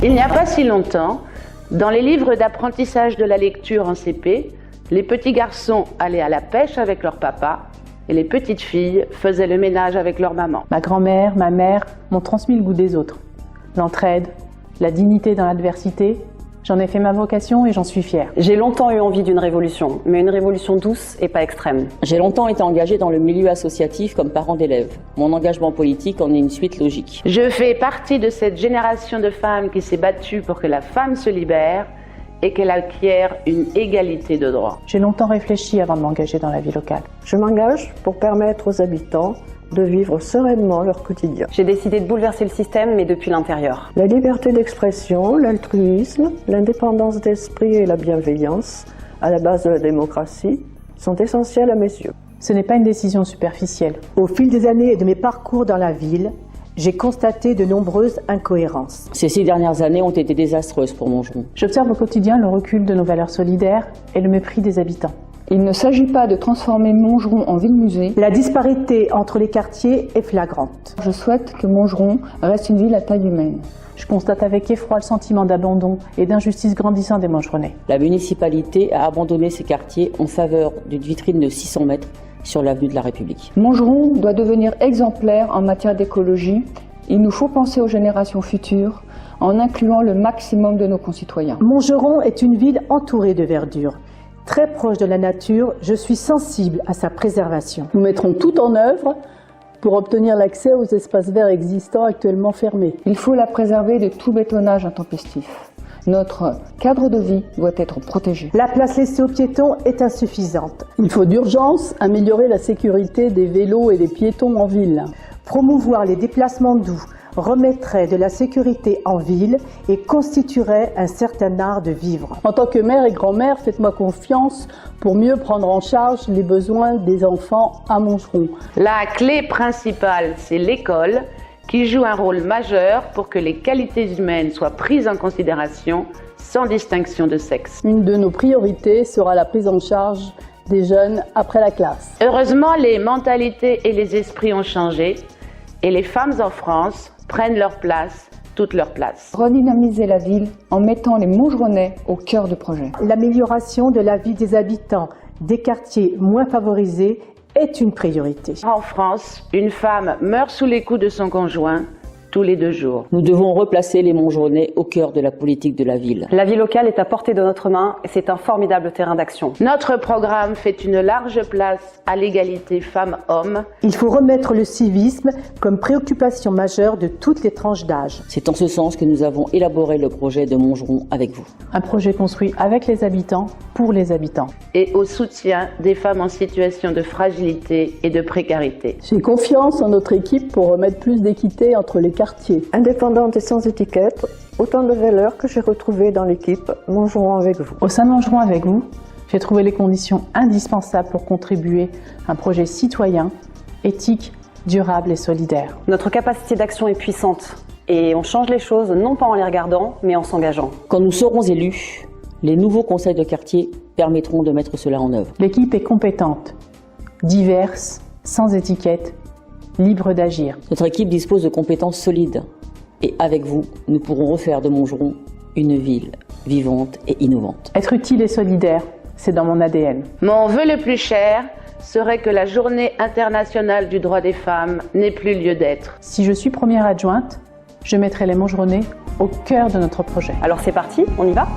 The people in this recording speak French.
Il n'y a pas si longtemps, dans les livres d'apprentissage de la lecture en CP, les petits garçons allaient à la pêche avec leur papa et les petites filles faisaient le ménage avec leur maman. Ma grand-mère, ma mère m'ont transmis le goût des autres. L'entraide, la dignité dans l'adversité. J'en ai fait ma vocation et j'en suis fière. J'ai longtemps eu envie d'une révolution, mais une révolution douce et pas extrême. J'ai longtemps été engagée dans le milieu associatif comme parent d'élèves. Mon engagement politique en est une suite logique. Je fais partie de cette génération de femmes qui s'est battue pour que la femme se libère et qu'elle acquiert une égalité de droits. J'ai longtemps réfléchi avant de m'engager dans la vie locale. Je m'engage pour permettre aux habitants de vivre sereinement leur quotidien. J'ai décidé de bouleverser le système, mais depuis l'intérieur. La liberté d'expression, l'altruisme, l'indépendance d'esprit et la bienveillance, à la base de la démocratie, sont essentiels à mes yeux. Ce n'est pas une décision superficielle. Au fil des années et de mes parcours dans la ville, j'ai constaté de nombreuses incohérences. Ces 6 dernières années ont été désastreuses pour Montgeron. J'observe au quotidien le recul de nos valeurs solidaires et le mépris des habitants. Il ne s'agit pas de transformer Montgeron en ville-musée. La disparité entre les quartiers est flagrante. Je souhaite que Montgeron reste une ville à taille humaine. Je constate avec effroi le sentiment d'abandon et d'injustice grandissant des Montgeronnais. La municipalité a abandonné ces quartiers en faveur d'une vitrine de 600 mètres sur l'avenue de la République. Montgeron doit devenir exemplaire en matière d'écologie. Il nous faut penser aux générations futures en incluant le maximum de nos concitoyens. Montgeron est une ville entourée de verdure. Très proche de la nature, je suis sensible à sa préservation. Nous mettrons tout en œuvre pour obtenir l'accès aux espaces verts existants actuellement fermés. Il faut la préserver de tout bétonnage intempestif. Notre cadre de vie doit être protégé. La place laissée aux piétons est insuffisante. Il faut d'urgence améliorer la sécurité des vélos et des piétons en ville. Promouvoir les déplacements doux remettrait de la sécurité en ville et constituerait un certain art de vivre. En tant que mère et grand-mère, faites-moi confiance pour mieux prendre en charge les besoins des enfants à Montgeron. La clé principale, c'est l'école, qui joue un rôle majeur pour que les qualités humaines soient prises en considération sans distinction de sexe. Une de nos priorités sera la prise en charge des jeunes après la classe. Heureusement, les mentalités et les esprits ont changé et les femmes en France prennent leur place, toute leur place. Redynamiser la ville en mettant les Montgeronnais au cœur du projet. L'amélioration de la vie des habitants des quartiers moins favorisés est une priorité. En France, une femme meurt sous les coups de son conjoint tous les 2 jours. Nous devons replacer les Montgeronnais au cœur de la politique de la ville. La vie locale est à portée de notre main et c'est un formidable terrain d'action. Notre programme fait une large place à l'égalité femmes-hommes. Il faut remettre le civisme comme préoccupation majeure de toutes les tranches d'âge. C'est en ce sens que nous avons élaboré le projet de Montgeron avec vous. Un projet construit avec les habitants, pour les habitants. Et au soutien des femmes en situation de fragilité et de précarité. J'ai confiance en notre équipe pour remettre plus d'équité entre les quartiers. Indépendante et sans étiquette, autant de valeurs que j'ai retrouvées dans l'équipe Montgeron avec vous. Au sein de Montgeron avec vous, j'ai trouvé les conditions indispensables pour contribuer à un projet citoyen, éthique, durable et solidaire. Notre capacité d'action est puissante et on change les choses non pas en les regardant, mais en s'engageant. Quand nous serons élus, les nouveaux conseils de quartier permettront de mettre cela en œuvre. L'équipe est compétente, diverse, sans étiquette, libre d'agir. Notre équipe dispose de compétences solides. Et avec vous, nous pourrons refaire de Montgeron une ville vivante et innovante. Être utile et solidaire, c'est dans mon ADN. Mon vœu le plus cher serait que la Journée internationale du droit des femmes n'ait plus lieu d'être. Si je suis première adjointe, je mettrai les Montgeronnais au cœur de notre projet. Alors c'est parti, on y va ?